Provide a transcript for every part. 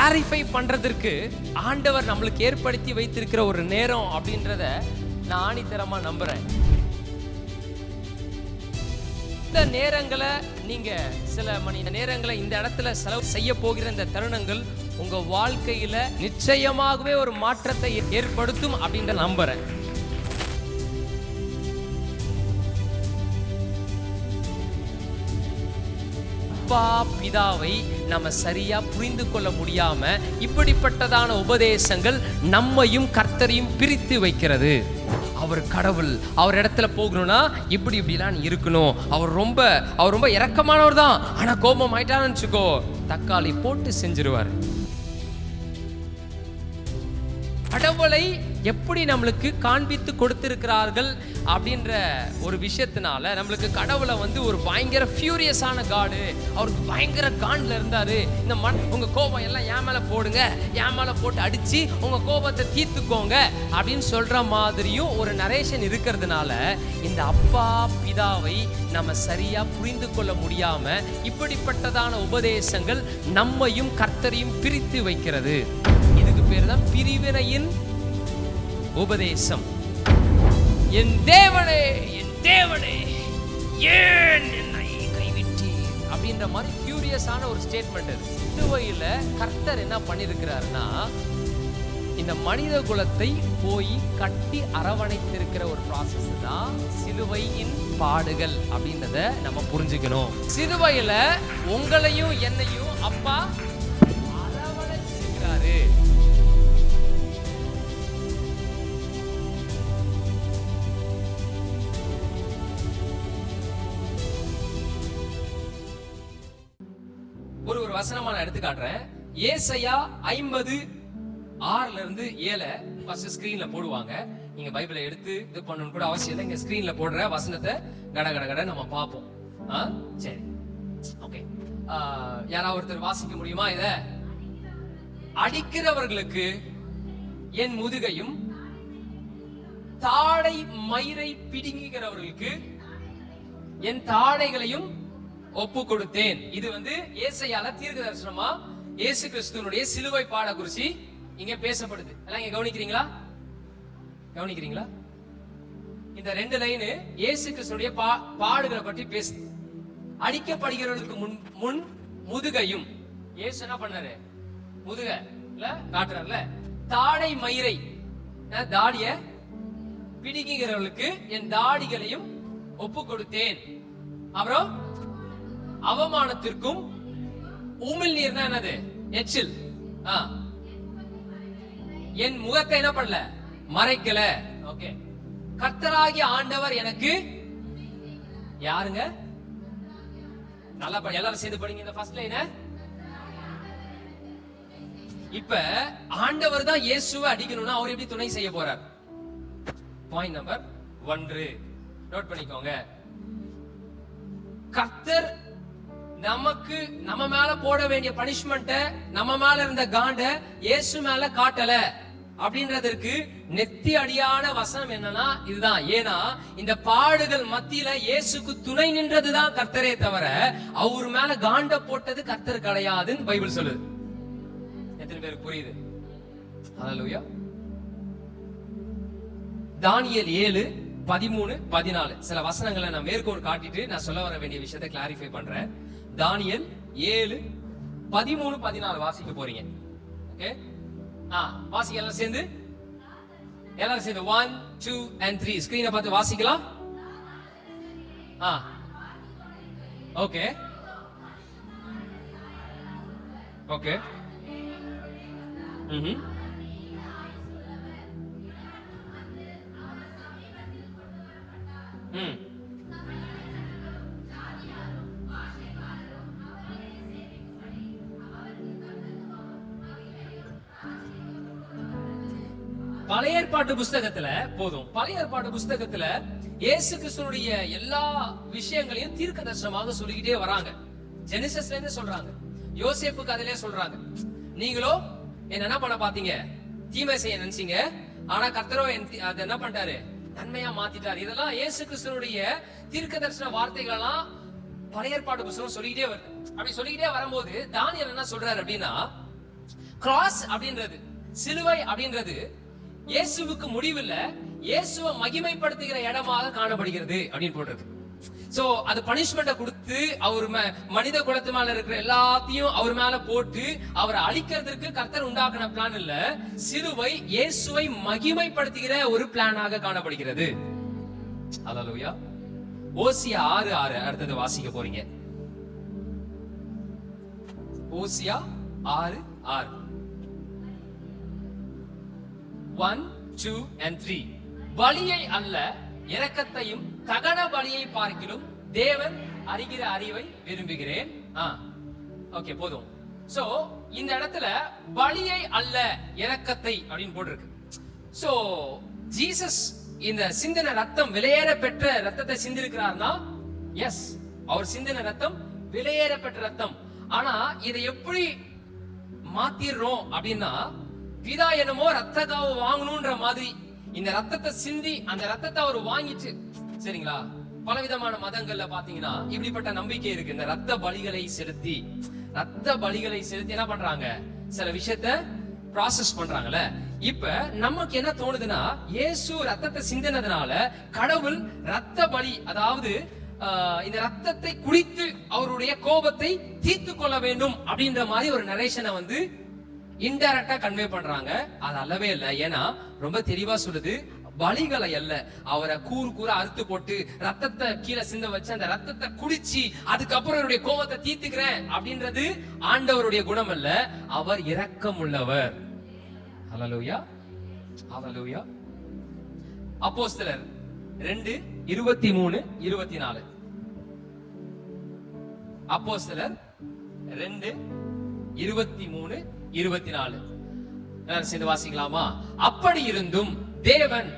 Clarify பண்றதற்கு ஆண்டவர் நம்மளுக்கு ஏற்படுத்தி வைத்திருக்கிற ஒரு நேரம் அப்படின்றத நான் ஆணித்தரமா நம்புறேன். இந்த நேரங்களை நீங்க சில மணி நேரங்களை இந்த இடத்துல செலவு செய்ய போகிற இந்த தருணங்கள் உங்க வாழ்க்கையில நிச்சயமாகவே ஒரு மாற்றத்தை ஏற்படுத்தும் அப்படின்ற நம்புறேன். அப்பா பிதாவை நம்ம சரியா புரிந்து கொள்ள முடியாம இப்படிப்பட்டதான உபதேசங்கள் நம்மையும் கர்த்தரையும் பிரித்து வைக்கிறது. அவர் கடவுள், அவர் இடத்துல போகணும்னா இப்படிலாம் இருக்கணும். அவர் ரொம்ப இரக்கமானவர் தான், ஆனா கோபம் ஆயிட்டான்னு வச்சுக்கோ, தக்காளி போட்டு செஞ்சிருவார். கடவுளை எப்படி நம்மளுக்கு காண்பித்து கொடுத்திருக்கிறார்கள் அப்படின்ற ஒரு விஷயத்தினால நம்மளுக்கு கடவுளை ஒரு பயங்கர ஃபியூரியஸான காடு, அவருக்கு பயங்கர காண்டில் இருந்தாரு. இந்த உங்க கோபம் எல்லாம் என் மேல போடுங்க, என் மேல போட்டு அடிச்சு உங்க கோபத்தை தீர்த்துக்கோங்க அப்படின்னு சொல்ற மாதிரியும் ஒரு நரேஷன் இருக்கிறதுனால இந்த அப்பா பிதாவை நம்ம சரியா புரிந்து கொள்ள முடியாம இப்படிப்பட்டதான உபதேசங்கள் நம்மையும் கர்த்தரையும் பிரித்து வைக்கிறது. இதுக்கு பேர் தான் பிரிவினையின் உபதேசம். என் தேவனே ஏன் என்னை கைவிட்டீர் அப்படின்ற மாதிரி ஃபியூரியஸான ஒரு ஸ்டேட்மெண்ட். சிலுவையில கர்த்தர் என்ன பண்ணிருக்கிறாருன்னா இந்த மனித குலத்தை போய் கட்டி அரவணைத்திருக்கிற ஒரு ப்ராசஸ் தான் சிலுவையின் பாடுகள் அப்படின்றத நம்ம புரிஞ்சுக்கணும். சிலுவையில உங்களையும் என்னையும் அப்பா அரவணைச்சிருக்கிறாரு. ஒரு வசனமா நான் எடுத்து காட்டுறேன். ஏசாயா 50:6-7 ஃபர்ஸ்ட் ஸ்கிரீன்ல போடுவாங்க. நீங்க பைபிளை எடுத்து இது பண்ணணும் கூட அவசியம் இல்லை. இங்க ஸ்கிரீன்ல போடுற வசனத்தை கட நம்ம பார்ப்போம். சரி, ஓகே. யாராவது ஒருத்தர் வாசிக்க முடியுமா? இத அடிக்கிறவர்களுக்கு என் முதுகையும் தாடை மயிரை பிடுங்குகிறவர்களுக்கு என் தாடைகளையும் ஒப்பு கொடுத்தேன். இது ஏசாயால தீர்க்க தரிசனமா இயேசு கிறிஸ்துவினுடைய சிலுவை பாட குறிச்சி இங்க பேசப்படுது. எல்லாம் இங்க கவனிக்கிறீங்களா? இந்த 2 லைன் இயேசு கிறிஸ்துவினுடைய பாடுகளை பற்றி பேசுது. அடிக்கப்படுகிறவர்களுக்கு முன் முதுகையும், இயேசு என்ன பண்ணாரு? முதுகல காட்டுறாருல. தாடை மயிரை, தாடிய பிடிக்கிறவர்களுக்கு என் தாடிகளையும் ஒப்பு கொடுத்தேன். அப்புறம் அவமானத்திற்கும் உமிழ் நீர் என்னது? எச்சில். என் முகத்தை என்ன பண்ணல? மறைக்கல. ஓகே. கர்த்தராகிய ஆண்டவர் எனக்கு யாருங்க? நல்லா எல்லாரும் சேர்ந்து படிங்க இந்த ஃபர்ஸ்ட் லைன். இப்ப ஆண்டவர் தான் இயேசுவை அடிக்கணும்னா அவர் எப்படி துணை செய்ய போறார்? பாயிண்ட் நம்பர் 1 நோட் பண்ணிக்கோங்க. கர்த்தர் நமக்கு நம்ம மேல போட வேண்டிய பனிஷ்மெண்ட்ட, நம்ம மேல இருந்த காண்ட இயேசு மேல காட்டல அப்படின்றதற்கு நெத்தி அடியான வசனம் என்னன்னா இதுதான். ஏன்னா இந்த பாடுகள் மத்தியில இயேசுக்கு துணை நின்றதுதான் கர்த்தரே தவிர அவர் மேல காண்ட போட்டது கர்த்தர் கிடையாதுன்னு பைபிள் சொல்லுது. எத்தனை பேருக்கு புரியுது? ஹல்லேலூயா. தானியேல் 7:13-14 சில வசனங்களை நான் மேற்கோள் காட்டிட்டு நான் சொல்ல வர வேண்டிய விஷயத்தை கிளாரிஃபை பண்றேன். தானியேல் 7:13-14 வாசிக்க போறீங்க. ஓகே, வாசிக்க எல்லாரும் சேர்ந்து 1, 2 and 3 ஸ்கிரீனை பார்த்து வாசிக்கலாம். Okay okay. பழைய ஏற்பாட்டு புஸ்தகத்துல போதும். பழைய ஏற்பாட்டு புஸ்தகத்துல இயேசு கிறிஸ்துவினுடைய எல்லா விஷயங்களையும் தீர்க்க தரிசனமாக சொல்லிக்கிட்டே வராங்க. ஜெனிசிஸ்ல இருந்து சொல்றாங்க, யோசேப்பு கதையிலே சொல்றாங்க. நீங்களோ என்ன பண்ண பாத்தீங்க? தீமை செய்ய நினைச்சீங்க, ஆனா கர்த்தரோ அதை என்ன பண்ணிட்டாரு? நன்மையா மாத்திட்டாரு. இதெல்லாம் இயேசு கிறிஸ்துவினுடைய தீர்க்க தரிசன வார்த்தைகள் எல்லாம் பழைய ஏற்பாட்டு புஸ்தகம் சொல்லிக்கிட்டே வருது. அப்படி சொல்லிக்கிட்டே வரும்போது தானியேல் என்ன சொல்றாரு அப்படின்னா, கிராஸ் அப்படின்றது, சிலுவை அப்படின்றது இயேசுவுக்கு முடிவில்ல, இயேசுவை மகிமைப்படுத்துகிற இடமாக காணப்படுகிறது அப்படின்னு போட்டிருக்கு. சோ அது பனிஷ்மெண்ட கொடுத்து அவர் மனித குலத்து மேல இருக்கிற எல்லாத்தையும் அவர் மேல போட்டு அவரை அழிக்கிறதுக்கு கர்த்தர் உண்டாக்குன பிளான் இல்ல. சிலுவை இயேசுவை மகிமைப்படுத்துகிற ஒரு பிளானாக காணப்படுகிறது. அல்லேலூயா. ஓசியா 6:6 அடுத்தது வாசிக்க போறீங்க. ஓசியா 6:6 1, 2 and 3. பலியை அல்ல இரக்கத்தையும் தகன பலியை பார்க்கிலும் தேவன் அறிகிற அறிவை விரும்புகிறேன். ஓகே போதும். சோ இந்த இடத்துல பலியை அல்ல இரக்கத்தை அப்படின்னு போட்டிருக்கு. சோ ஜீசஸ் இந்த சிந்தின ரத்தம், விலையேற பெற்ற ரத்தத்தை சிந்திருக்கிறார்னா எஸ், அவர் சிந்தின ரத்தம் விலையேற பெற்ற ரத்தம். ஆனா இதை எப்படி மாத்திடுறோம் அப்படின்னா, பிதா என்னமோ ரத்த காவு வாங்கணும்ன்ற மாதிரி இந்த ரத்தத்தை சிந்தி அந்த ரத்தத்தை அவர் வாங்கிச்சு. சரிங்களா? பலவிதமான மதங்கள்ல பாத்தீங்கன்னா இப்படிப்பட்ட நம்பிக்கை இருக்கு. இந்த ரத்த பலிகளை செலுத்தி என்ன பண்றாங்க, சில விஷயத்த ப்ராசஸ் பண்றாங்கல்ல. இப்ப நமக்கு என்ன தோணுதுன்னா, இயேசு ரத்தத்தை சிந்தினதுனால கடவுள் ரத்த பலி, அதாவது இந்த ரத்தத்தை குடித்து அவருடைய கோபத்தை தீர்த்து கொள்ள வேண்டும் அப்படின்ற மாதிரி ஒரு நரேஷனை வந்து இன்டைரக்டா கன்வே பண்றாங்க. அது அல்லவே இல்லை. ஏன்னா ரொம்ப தெளிவா சொல்லுது, பலிகளை அல்ல, அவரை கூறு அறுத்து போட்டு ரத்தத்தை கீழே சிந்த வச்சு அந்த ரத்தத்தை குடிச்சு அதுக்கப்புறம் அவருடைய கோபத்தை தீர்த்துக்கிறேன் அப்படின்றது ஆண்டவருடைய குணம் அல்ல. அவர் இரக்கம் உள்ளவர். ஹல்லேலூயா, ஹல்லேலூயா. அப்போஸ்தலர் 2:23-24. அப்போஸ்தலர் 2:23-24 சேர்ந்து வாசிக்கலாமா? அப்படி இருந்தும் தேவன்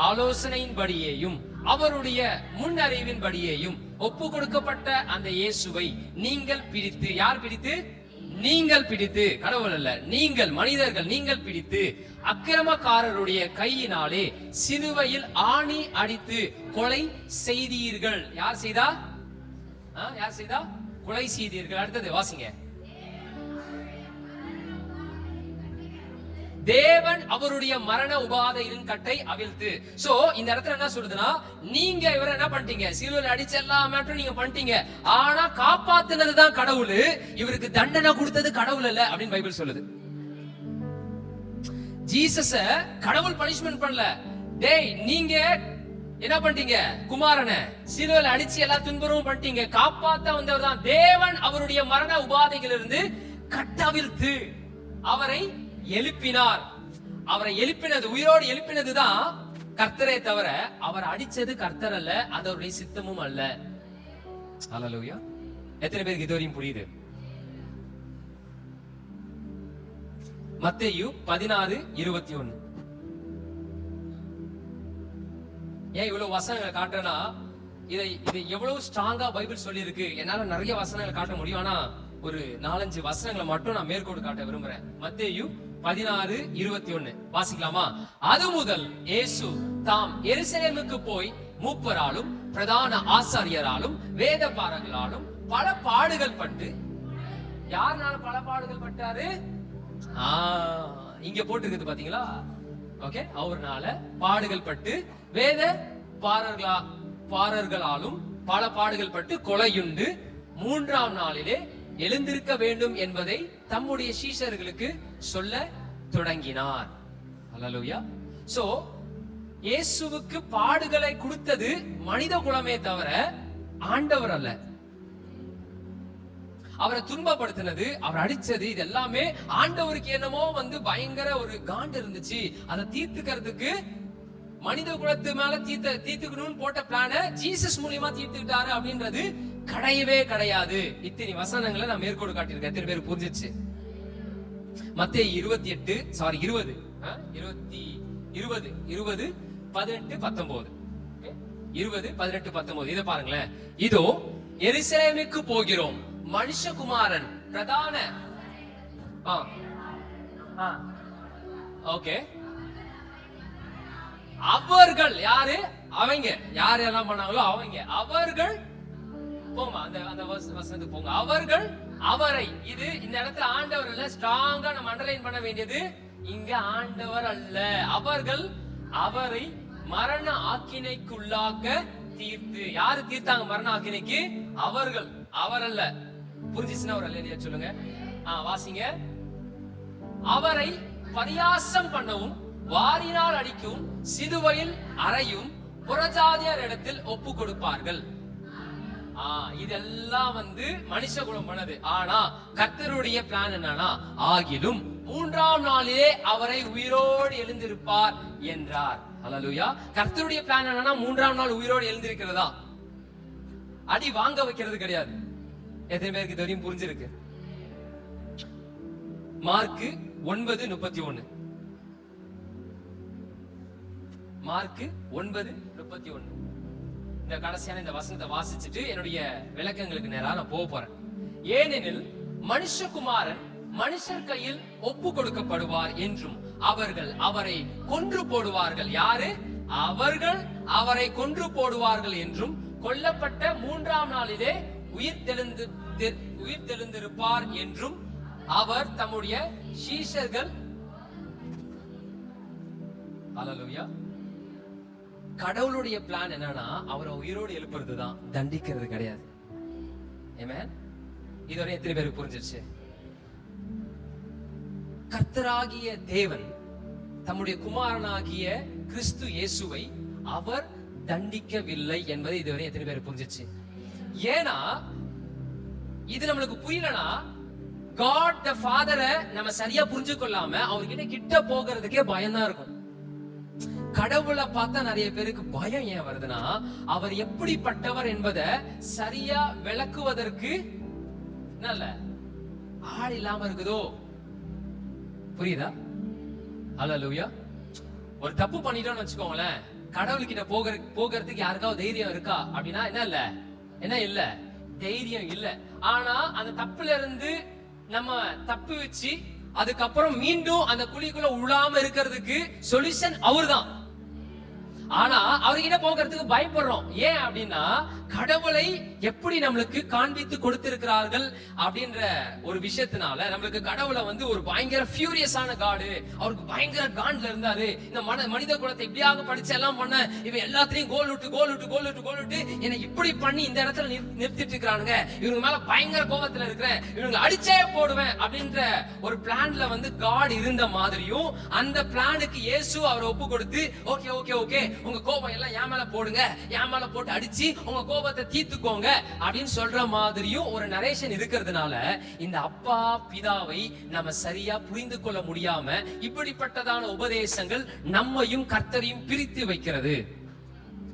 ஆலோசனையின்படியேயும் அவருடைய முன் அறிவின்படியேயும் ஒப்பு கொடுக்கப்பட்ட அந்த இயேசுவை நீங்கள் பிடித்து, யார் பிடித்து? நீங்கள் பிடித்து, கடவுள் அல்ல, நீங்கள் மனிதர்கள், நீங்கள் பிடித்து அக்கிரமக்காரருடைய கையினாலே சிலுவையில் ஆணி அடித்து கொலை செய்தீர்கள். யார் செய்தா? யார் செய்தா? கொலை செய்தீர்கள். அடுத்தது வாசிங்க. தேவன் அவருடைய மரண உபாதையின் கட்டை அவிழ்த்து. சோ இந்த இடத்துல என்ன சொல்லுதுன்னா, நீங்க இவரை என்ன பண்ணிட்டீங்க, சிலுவையில் அடிச்சு எல்லா மேட்டரும் நீங்க பண்ணிட்டீங்க, ஆனா காப்பாத்துனதுதான் கடவுள், இவருக்கு தண்டனை கொடுத்தது கடவுள் அல்ல அப்படின்னு பைபிள் சொல்லுது. ஜீசஸ கடவுள் பனிஷ்மென்ட் பண்ணல. டேய் நீங்க என்ன பண்ணிட்டீங்க, குமாரனை சிலுவையில் அடிச்சு எல்லா துன்பமும் பண்ணிட்டீங்க, காப்பாத்த வந்தவர் தான் தேவன். அவருடைய மரண உபாதைகளிலிருந்து கட்டவிழ்த்து அவரை எழுப்பினார். அவரை எழுப்பினது, உயிரோடு எழுப்பினதுதான் கர்த்தரே தவிர அவர் அடிச்சது கர்த்தர் அல்ல, அது அவருடைய சித்தமும் அல்ல. ஹல்லேலூயா. எத்தனை பேருக்கு இதுவரையும் புரியுது? மத்தேயு 16:21. ஏன் இவ்வளவு வசனங்களை காட்டுறேன்னா, இது எவ்வளவு ஸ்ட்ராங்கா பைபிள் சொல்லி இருக்கு. என்னால நிறைய வசனங்களை காட்ட முடியும், ஆனா ஒரு 4-5 வசனங்களை மட்டும் நான் மேற்கோடு காட்ட விரும்புறேன். மத்தேயு 16:21 வாசிக்கலாமா? அது முதல் இயேசு தாம் எருசலேமுக்கு போய் மூப்பராலும் பிரதான ஆசாரியராலும் வேதபாரகர்களாலும் பல பாடுகள் பட்டு, யாருனால பல பாடுகள் பட்டாரு? இங்க போட்டுருக்குது பாத்தீங்களா? ஓகே, அவர்னால பாடுகள் பட்டு வேத பாரர்களாலும் பல பாடுகள் பட்டு கொலையுண்டு 3ஆம் நாளிலே எழுந்திருக்க வேண்டும் என்பதை தம்முடைய சீஷர்களுக்கு சொல்ல தொடங்கினார். ஹல்லேலூயா. சோ இயேசுவுக்கு பாடுகளை கொடுத்தது மனித குலமே தவிர ஆண்டவர் அல்ல. அவரை துன்பப்படுத்தினது, அவர் அடிச்சது, இது எல்லாமே ஆண்டவருக்கு என்னமோ வந்து பயங்கர ஒரு காண்டு இருந்துச்சு. அதை தீர்த்துக்கிறதுக்கு மனித குலத்து மேல தீர்த்துக்கணும்னு போட்ட பிளான ஜீசஸ் மூலியமா தீர்த்துக்கிட்டாரு அப்படின்றது கிடையவே கிடையாது. இத்தனை வசனங்களை நான் மேற்கோடு காட்டியிருக்கேன். எத்தனை பேர் புரிஞ்சிச்சு? மத்தேயு 20:18-19 இத பாருங்களேன். இதோ எருசலேமுக்கு போகிறோம், மனுஷகுமாரன் பிரதான ஓகே அவர்கள் யாரு? அவங்க யார் எல்லாம் பண்ணாங்களோ அவங்க, அவர்கள் போங்க, அந்த வசனத்துக்கு போங்க. அவர்கள் அவரை. இது இந்த இடத்துல ஆண்டவர் அல்ல, ஸ்ட்ராங்கா நம்ம அண்டர்லைன் பண்ண வேண்டியது இங்க ஆண்டவர் அல்ல. அவர்கள் அவரை மரண ஆக்கினைக்குள்ளாக்க தீர்த்து. யாரு தீர்த்தாங்க மரண ஆக்கினைக்கு? அவர்கள், அவர் அல்ல. புரிஞ்சிச்சுன்னா ஒரு அல்லேலூயா சொல்லுங்க. வாசிங்க. அவரை பரியாசம் பண்ணவும், வாரினால் அடிக்கும், சிலுவையில் அறையும், புறஜாதியார் இடத்தில் ஒப்பு கொடுப்பார்கள். இதெல்லாம் மனுஷ குலம் பண்ணது. ஆனா கர்த்தருடைய பிளான் என்னன்னா, ஆகிலும் 3ஆம் நாளிலே அவரை உயிரோடு எழுந்திருப்பார் என்றார். ஹல்லேலூயா. கர்த்தருடைய பிளான் என்னன்னா 3ஆம் நாள் உயிரோடு எழுந்திருக்கிறதா, அடி வாங்க வைக்கிறது கிடையாது. எத்தனை பேருக்கு தெரியும்? புரிஞ்சிருக்கு? மார்க்கு 9:31. மார்க்கு 9:31. இந்த கடைசியான இந்த வசனத்தை வாசிச்சுட்டு என்னுடைய விளக்கங்களுக்கு நேரா நான் போக போறேன். ஏனெனில் மனுஷகுமாரன் மனுஷர் கையில் ஒப்பு கொடுக்கப்படுவார் என்றும் அவர்கள் அவரை கொன்று போடுவார்கள். யாரு? அவர்கள் அவரை கொன்று போடுவார்கள் என்றும், கொல்லப்பட்ட 3ஆம் நாளிலே உயிர்த்தெழுந்திருப்பார் என்றும் அவர் தம்முடைய சீஷர்கள். ஹல்லேலூயா. கடவுளுடைய பிளான் என்னன்னா அவரை உயிரோடு எழுப்புறதுதான், தண்டிக்கிறது கிடையாது. ஆமென். இதுவரை எத்தனை பேருக்கு புரிஞ்சிருச்சு? கர்த்தராகிய தேவன் தம்முடைய குமாரனாகிய கிறிஸ்து இயேசுவை அவர் தண்டிக்கவில்லை என்பதை இதுவரை எத்தனை பேருக்கு புரிஞ்சிருச்சு? ஏன்னா இது நம்மளுக்கு புரியலனா, காட் த ஃபாதரை நம்ம சரியா புரிஞ்சு கொள்ளாம அவர்கிட்ட கிட்ட போகிறதுக்கே பயம்தான் இருக்கும். கடவுளை பார்த்தா நிறைய பேருக்கு பயம் ஏன் வருதுன்னா, அவர் எப்படிப்பட்டவர் என்பதை சரியா விளக்குவதற்கு நல்ல ஆள் இல்லாம இருக்குதோ. புரியுதா? ஹல்லேலூயா. ஒரு தப்பு பண்ணிட்டோம்னு வச்சுக்கோங்களேன், கடவுள்கிட்ட போகிறதுக்கு யாருக்காவது தைரியம் இருக்கா அப்படின்னா என்ன இல்ல, தைரியம் இல்ல. ஆனா அந்த தப்புல இருந்து நம்ம தப்பு வச்சு அதுக்கப்புறம் மீண்டும் அந்த குழிக்குள்ள உள்ளாம இருக்கிறதுக்கு சொல்யூஷன் அவர்தான். ஆனா அவர்கிட்ட போகிறதுக்கு பயப்படுறோம். ஏன் அப்படின்னா, கடவுளை எப்படி நம்மளுக்கு காண்பித்து கொடுத்திருக்கிறார்கள் அப்படின்ற ஒரு விஷயத்தினால நம்மளுக்கு கடவுளை ஒரு பயங்கர ஃபியூரியஸான காடு, அவருக்கு பயங்கர காண்ட்ல இருந்தாரு. இந்த மனித குலத்தை இப்படியாக படிச்சு எல்லாம் பண்ண, இவன் எல்லாத்தையும் கோல் விட்டு என்னை இப்படி பண்ணி இந்த இடத்துல நிறுத்திட்டு இருக்கிறானுங்க, இவங்க மேல பயங்கர கோபத்துல இருக்கிறேன், இவங்களை அடிச்சே போடுவேன் அப்படின்ற ஒரு பிளான்ல காட் இருந்த மாதிரியும், அந்த பிளானுக்கு இயேசு அவரை ஒப்பு கொடுத்து, ஓகே ஓகே ஓகே உங்க கோபம் எல்லாம் என் மேல போடுங்க, என் மேல போட்டு அடிச்சு உங்க கோபத்தை தீர்த்துக்கோங்க அப்படின்னு சொல்ற மாதிரியும் ஒரு நரேஷன் இருக்கிறதுனால இந்த அப்பா பிதாவை நம்ம சரியா புரிந்து கொள்ள முடியாம இப்படிப்பட்டதான உபதேசங்கள் நம்மையும் கர்த்தரையும் பிரித்து வைக்கிறது.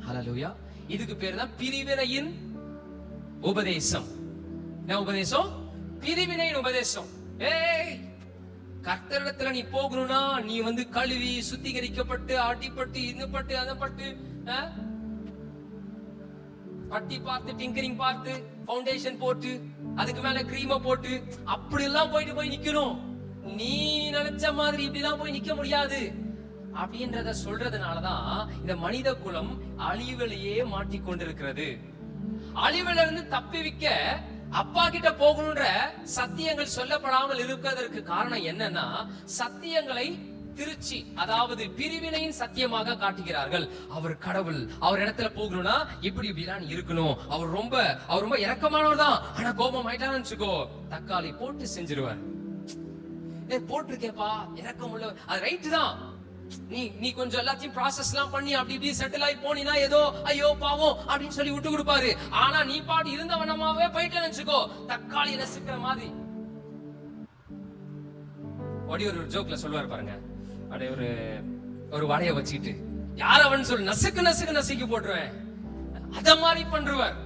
ஹல்லேலூயா. இதுக்கு பேர் தான் பிரிவினையின் உபதேசம். என்ன உபதேசம்? பிரிவினையின் உபதேசம். ஏய், கர்த்தரிடத்துல நீ போகணும்னா நீ கழுவி சுத்திகரிக்கப்பட்டு அடிப்பட்டு இன்னப்பட்டு அதப்பட்டு பட்டி பார்த்து டிங்கரிங் பார்த்து ஃபவுண்டேஷன் போட்டு அதுக்கு மேல கிரீமை போட்டு அப்படி எல்லாம் போய் நிக்கணும். நீ நினைச்ச மாதிரி இப்படிலாம் போய் நிக்க முடியாது அப்படின்றத சொல்றதுனாலதான் இந்த மனித குலம் அழிவிலேயே மாட்டிக்கொண்டிருக்கிறது. அழிவுல இருந்து தப்பிவிக்க அப்பா கிட்ட போகணுன்ற சத்தியங்கள் சொல்லப்படாமல் இருப்பதற்கு காரணம் என்னன்னா, சத்தியங்களை திருச்சி, அதாவது பிரிவினையின் சத்தியமாக காட்டுகிறார்கள். அவர் கடவுள், அவர் இடத்துல போகணும்னா இப்படிதான் இருக்கணும், அவர் ரொம்ப இரக்கமானவர் தான், ஆனா கோபம் ஆயிட்டான்னு வச்சுக்கோ தக்காளி போட்டு செஞ்சிருவார். போட்டிருக்கேப்பா இரக்கம் உள்ள, அது ரைட் தான். நீ கொஞ்சம் எல்லாத்தையும் ப்ராசஸ் எல்லாம் பண்ணி அப்படி இப்படி செட்டில் ஆகி போனீனா ஏதோ ஐயோ பாவம் அப்படின்னு சொல்லி விட்டு கொடுப்பாரு. ஆனா நீ பாட்டு இருந்தவனமாவே போயிட்டு நினைச்சுக்கோ தக்காளி நசுக்கிற மாதிரி. ஒரு ஜோக்ல சொல்லுவாரு பாருங்க, அப்படியே ஒரு வடைய வச்சுக்கிட்டு யார் அவன் சொல்லு நசுக்கு போட்டுருவேன், அத மாதிரி பண்றுவார்.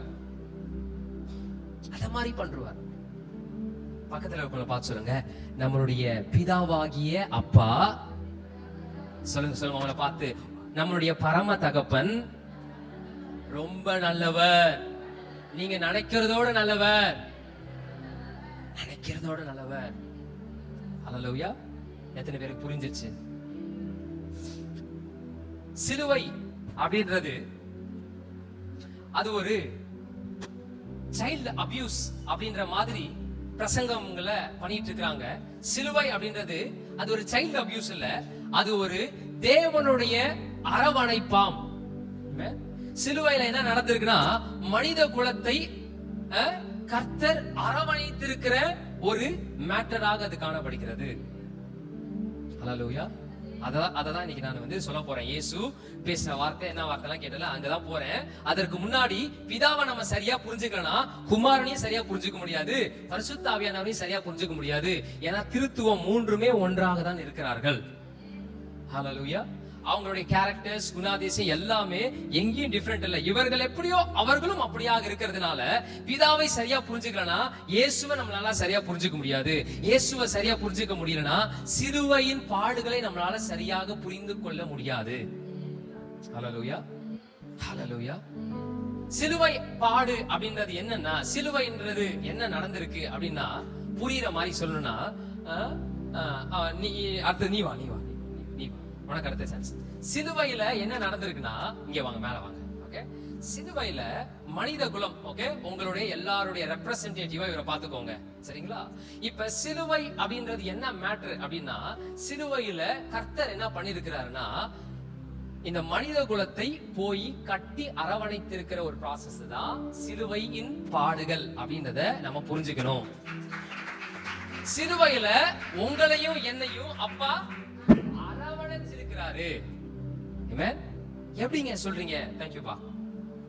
பக்கத்துல இருக்கவங்கள பார்த்து சொல்லுங்க, நம்மளுடைய பிதாவாகிய அப்பா, சொல்லுங்க அவங்கள பார்த்து, நம்மளுடைய பரம தகப்பன் ரொம்ப நல்லவர். நீங்க நினைக்கிறதோட நல்லவர். ஹல்லேலூயா. எத்தனை பேருக்கு புரிஞ்சிச்சு? சிலுவை அப்படின்றது அது ஒரு சைல்ட் அபியூஸ் அப்படின்ற மாதிரி பிரசங்கங்களை பண்ணிட்டு இருக்காங்க. சிலுவை அப்படின்றது அது ஒரு சைல்ட் அபியூஸ் இல்ல, அது ஒரு தேவனுடைய அரவணைப்பாம். சிலுவையில என்ன நடந்திருக்குன்னா, மனித குலத்தை கர்த்தர் அரவணைத்திருக்கிற ஒரு மேட்டராக அது காணப்படுகிறது. ஹல்லேலூயா. அததான் இன்னைக்கு நான் சொல்ல போறேன். இயேசு பேசின வார்த்தை என்ன வார்த்தைலாம் கேட்டல அங்கதான் போறேன். அதற்கு முன்னாடி பிதாவை நம்ம சரியா புரிஞ்சுக்கலாம், குமாரனையும் சரியா புரிஞ்சுக்க முடியாது, பரிசுத்த ஆவியானவரையும் சரியா புரிஞ்சுக்க முடியாது. ஏன்னா திருத்துவம் மூன்றுமே ஒன்றாக தான் இருக்கிறார்கள். ஹல்லேலூயா. அவங்களுடைய கேரக்டர்ஸ், குணாதிசயம் எல்லாமே எங்கேயும் டிஃபரெண்ட் இல்ல. இவர்கள் எப்படியோ அவர்களும் அப்படியாக இருக்கிறதுனால பிதாவை சரியா புரிஞ்சுக்கலனா இயேசுவை நம்மளால சரியா புரிஞ்சுக்க முடியாது. இயேசுவை சரியா புரிஞ்சுக்க முடியலனா சிலுவையின் பாடுகளை நம்மளால சரியாக புரிந்து கொள்ள முடியாது. ஹல்லேலூயா, ஹல்லேலூயா. சிலுவை பாடு அப்படின்றது என்னன்னா, சிலுவைன்றது என்ன நடந்திருக்கு அப்படின்னா புரியுற மாதிரி சொல்லணும்னா, நீ அடுத்து நீ வா உனக்கு அடுத்த சான்ஸ். சிலுவையில என்ன நடந்திருக்குன்னா, இங்க வாங்க, மேல வாங்க. ஓகே, சிலுவையில மனித குலம், ஓகே, உங்களுடைய எல்லாருடைய ரெப்ரசன்டேட்டிவா இவரை பாத்துக்கோங்க, சரிங்களா? இப்ப சிலுவை அப்படின்றது என்ன மேட்டர் அப்படின்னா, சிலுவையில கர்த்தர் என்ன பண்ணிருக்கிறாருன்னா, இந்த மனித குலத்தை போய் கட்டி அரவணைத்திருக்கிற ஒரு ப்ராசஸ் தான் சிலுவையின் பாடுகள் அப்படின்றத நம்ம புரிஞ்சுக்கணும். சிலுவையில உங்களையும் என்னையும் அப்பா அரவணைச்சிருக்கிறாரு. ஆமென். எப்படிங்க சொல்றீங்க? தேங்க் யூ பா.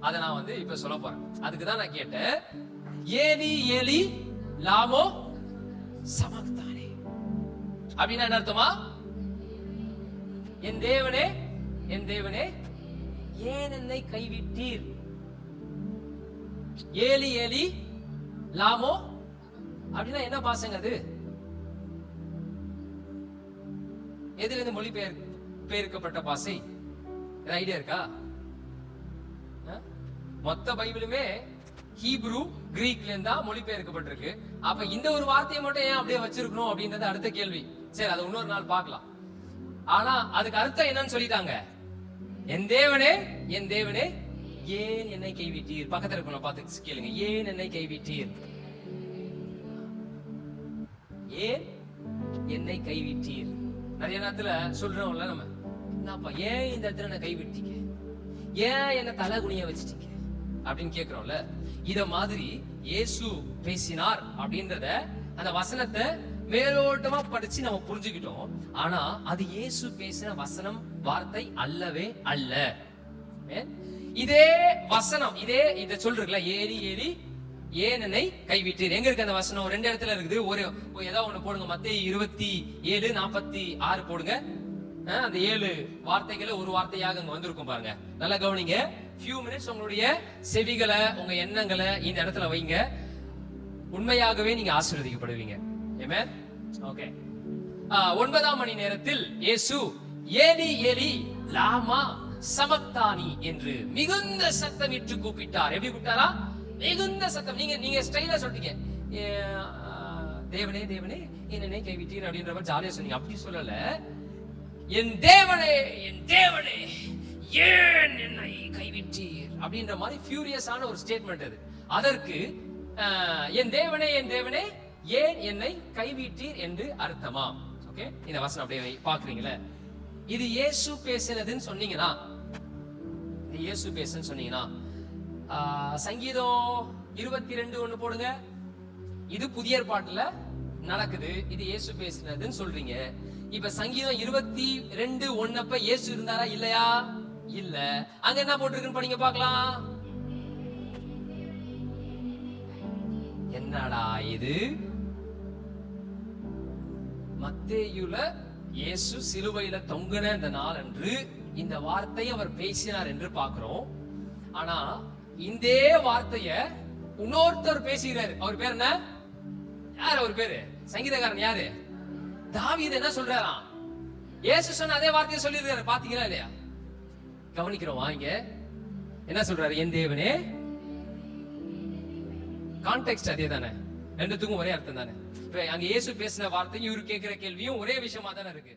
அத நான் இப்ப சொல்ல போறேன். அதுக்கு தான் நான் கேட்டேன், ஏலி ஏலி லாமோ சமக்தானே அப்படின்னா என்ன அர்த்தமா? என் தேவனே என் தேவனே ஏன் என்னை கைவிட்டீர்? ஏலி ஏலி லாமோ அப்படின்னா என்ன பாசங்க அது? எதுல இருந்து மொழி பெயர்க்கப்பட்ட பாசை? ஐடியா இருக்கா? மொத்த பைபிளுமே ஹீப்ரு கிரீக்ல இருந்தா மொழிபெயர்க்கப்பட்டிருக்கு. அப்ப இந்த ஒரு வார்த்தையை மட்டும் ஏன் அப்படியே வச்சிருக்கணும் அப்படின்றது அடுத்த கேள்வி. சரி, அதை இன்னொரு நாள் பார்க்கலாம். ஆனா அதுக்கு அர்த்தம் என்னன்னு சொல்லிட்டாங்க, என் தேவனே என் தேவனே ஏன் என்னை கைவிட்டீர். பக்கத்துல இருக்கணும் பார்த்து கேளுங்க, ஏன் என்னை கைவிட்டீர்? ஏன் என்னை கைவிட்டீர்? நிறைய நேரத்துல சொல்றோம்ல நம்ம, என்னப்பா ஏன் இந்த இடத்துல என்ன கைவிட்டீங்க, ஏன் என்ன தலை குனிய வச்சிட்டீங்க அப்படின்னு கேக்குறோம்ல. இத மாதிரி இயேசு பேசினார் அப்படின்றத அந்த வசனத்தை மேலோட்டமா படிச்சு நம்ம புரிஞ்சுக்கிட்டோம். ஆனா அது இயேசு பேசின வசனம், வார்த்தை அல்லவே அல்ல. இதே வசனம் இத சொல்றீங்களா, ஏறி ஏறி ஏன் என்னை கைவிட்டீர். எங்க இருக்கு அந்த வசனம்? ரெண்டு இடத்துல இருக்குது. ஒரு ஏதாவது ஒண்ணு போடுங்க, மத்தேயு 27:46 போடுங்க. அந்த 7 வார்த்தைகளை ஒரு வார்த்தையாக அங்க வந்திருக்கும் பாருங்க. நல்லா கவனிங்க. few minutes உங்களுடைய செவிகளை, உங்க எண்ணங்களை இந்த இடத்துல வைங்க. உண்மையாகவே நீங்க ஆசீர்வதிக்கப்படுவீங்க. ஆமென். ஓகே. 9ஆம் மணி நேரத்தில் இயேசு ஏலி ஏலி லாமா சமக்தானி என்று மிகுந்த சத்தமிட்டு கூப்பிட்டார். எப்படி கூப்பிட்டாரா? மிகுந்த சத்தம். நீங்க ஸ்டைலா சொல்றீங்க, தேவனே தேவனே என்னை கைவிட்டீர் அப்படின்ற மாதிரி ஜாலியா சொன்னீங்க. அப்படி சொல்லல, என் தேவனே என் தேவனே ஏன் என்னை கைவிட்டீர் அப்படின்ற மாதிரி ஃபியூரியஸான ஒரு ஸ்டேட்மெண்ட் அது. அதற்கு என் தேவனே ஏன் என்னை கைவிட்டீர் என்று அர்த்தமா? ஓகே, இந்த வசனம் அப்படியே பாக்குறீங்களா? இது இயேசு பேசினதுன்னு சொன்னீங்கன்னா, இது இயேசு பேசுன்னு சொன்னீங்கன்னா, சங்கீதம் 22:1 போடுங்க. இது புதிய ஏற்பாட்டுல நடக்குது, இது இயேசு பேசினதுன்னு சொல்றீங்க. இப்ப சங்கீதம் 22:1 அப்ப இயேசு இருந்தாரா இல்லையா? இல்ல. அங்க என்ன போட்டிருக்குன்னு படிங்க பார்க்கலாம். என்னடா இது? மத்தேயுல இயேசு சிலுவையில தொங்கின அந்த நாள் அன்று இந்த வார்த்தையை அவர் பேசினார் என்று பார்க்கிறோம். ஆனா இந்த வார்த்தைய இன்னொருத்தர் பேசுகிறாரு. அவர் பேர் என்ன? யார் அவர் பேரு? சங்கீதக்காரன் யாரு? தாவீது. என்ன சொல்றாராம்? இயேசு சொன்ன அதே வார்த்தையை சொல்லிருக்காரு. பாத்தீங்களா இல்லையா? கவனிக்கிறோம் வாங்க. என்ன சொல்றாரு? என் தேவனே. கான்டெக்ஸ்ட் அதே தானே, ரெண்டுத்துக்கும் ஒரே அர்த்தம் தானே. அங்க இயேசு பேசின வார்த்தையும் இவரு கேட்கிற கேள்வியும் ஒரே விஷயமா தானே இருக்கு.